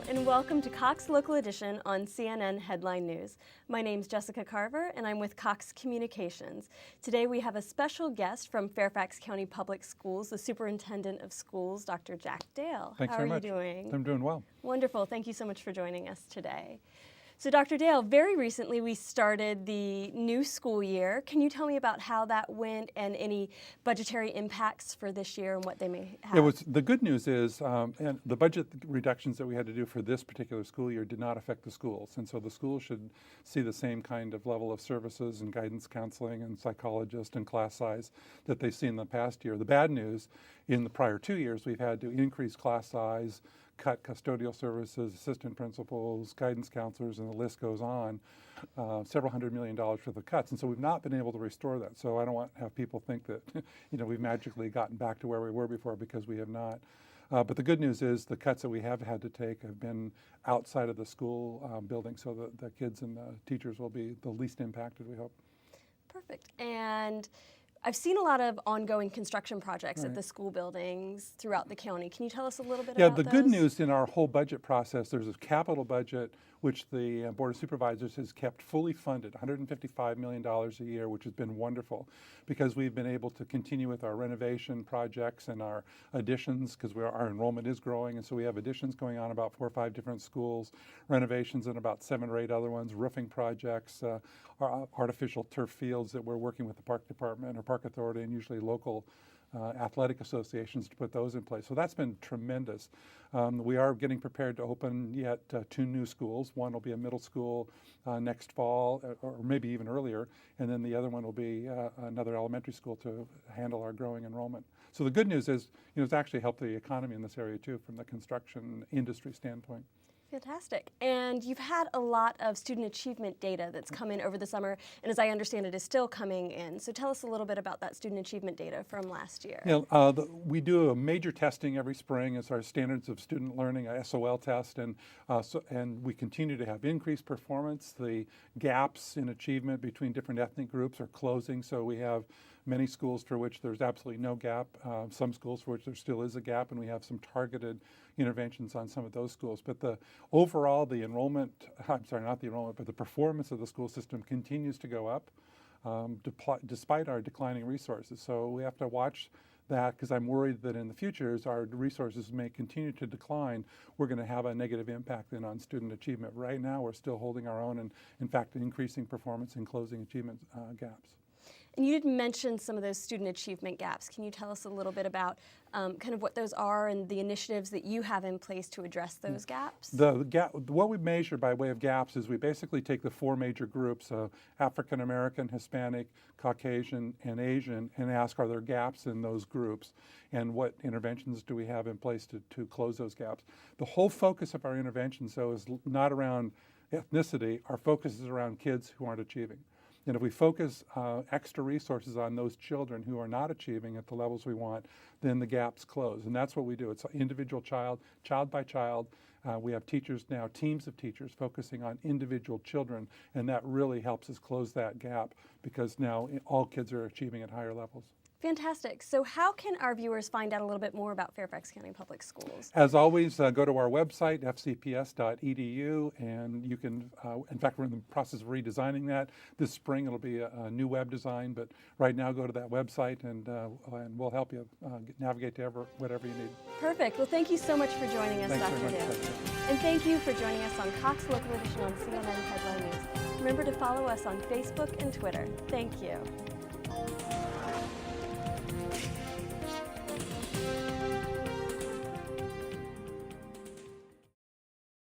Dale, and welcome to Cox Local Edition on CNN Headline News. My name's Jessica Carver, and I'm with Cox Communications. Today we have a special guest from Fairfax County Public Schools, the Superintendent of Schools, Dr. Jack Dale. Thanks very much. How are you doing? I'm doing well. Wonderful. Thank you so much for joining us today. So Dr. Dale, very recently we started the new school year. Can you tell me about how that went and any budgetary impacts for this year and what they may have? The good news is, and the budget reductions that we had to do for this particular school year did not affect the schools. And so the schools should see the same kind of level of services and guidance counseling and psychologist and class size that they've seen in the past year. The bad news, in the prior 2 years, we've had to increase class size, cut custodial services, assistant principals, guidance counselors, and the list goes on, several $100 million worth of cuts. And so we've not been able to restore that. So I don't want to have people think that we've magically gotten back to where we were before, because we have not. But the good news is the cuts that we have had to take have been outside of the school building, so that the kids and the teachers will be the least impacted, we hope. Perfect. And I've seen a lot of ongoing construction projects at the school buildings throughout the county. Can you tell us a little bit about those? Yeah, the good news in our whole budget process, there's a capital budget which the Board of Supervisors has kept fully funded, $155 million a year, which has been wonderful, because we've been able to continue with our renovation projects and our additions, because our enrollment is growing, and so we have additions going on about 4 or 5 different schools, renovations in about 7 or 8 other ones, roofing projects, artificial turf fields that we're working with the Park Department or Park Authority and usually local athletic associations to put those in place. So that's been tremendous. We are getting prepared to open yet 2 new schools. One will be a middle school next fall, or maybe even earlier, and then the other one will be another elementary school to handle our growing enrollment. So the good news is, it's actually helped the economy in this area too, from the construction industry standpoint. Fantastic. And you've had a lot of student achievement data that's come in over the summer, and as I understand it, is still coming in. So tell us a little bit about that student achievement data from last year. Yeah, we do a major testing every spring. It's our Standards of Student Learning, a SOL test, and we continue to have increased performance. The gaps in achievement between different ethnic groups are closing, so we have many schools for which there's absolutely no gap, some schools for which there still is a gap, and we have some targeted interventions on some of those schools. But overall, the performance of the school system continues to go up despite our declining resources. So we have to watch that, because I'm worried that in the future, as our resources may continue to decline, we're going to have a negative impact then on student achievement. Right now, we're still holding our own and, in fact, increasing performance and closing achievement gaps. And you did mention some of those student achievement gaps. Can you tell us a little bit about kind of what those are and the initiatives that you have in place to address those gaps? What we measure by way of gaps is we basically take the 4 major groups, African American, Hispanic, Caucasian, and Asian, and ask, are there gaps in those groups? And what interventions do we have in place to close those gaps? The whole focus of our interventions, though, is not around ethnicity. Our focus is around kids who aren't achieving. And if we focus extra resources on those children who are not achieving at the levels we want, then the gaps close. And that's what we do. It's individual child by child. We have teachers now, teams of teachers focusing on individual children, and that really helps us close that gap, because now all kids are achieving at higher levels. Fantastic. So how can our viewers find out a little bit more about Fairfax County Public Schools? As always, go to our website, fcps.edu, and you can, in fact, we're in the process of redesigning that. This spring it'll be a new web design, but right now go to that website and we'll help you navigate to whatever you need. Perfect. Well, thank you so much for joining us, Dr. Dale. And thank you for joining us on Cox Local Edition on CNN Headline News. Remember to follow us on Facebook and Twitter. Thank you.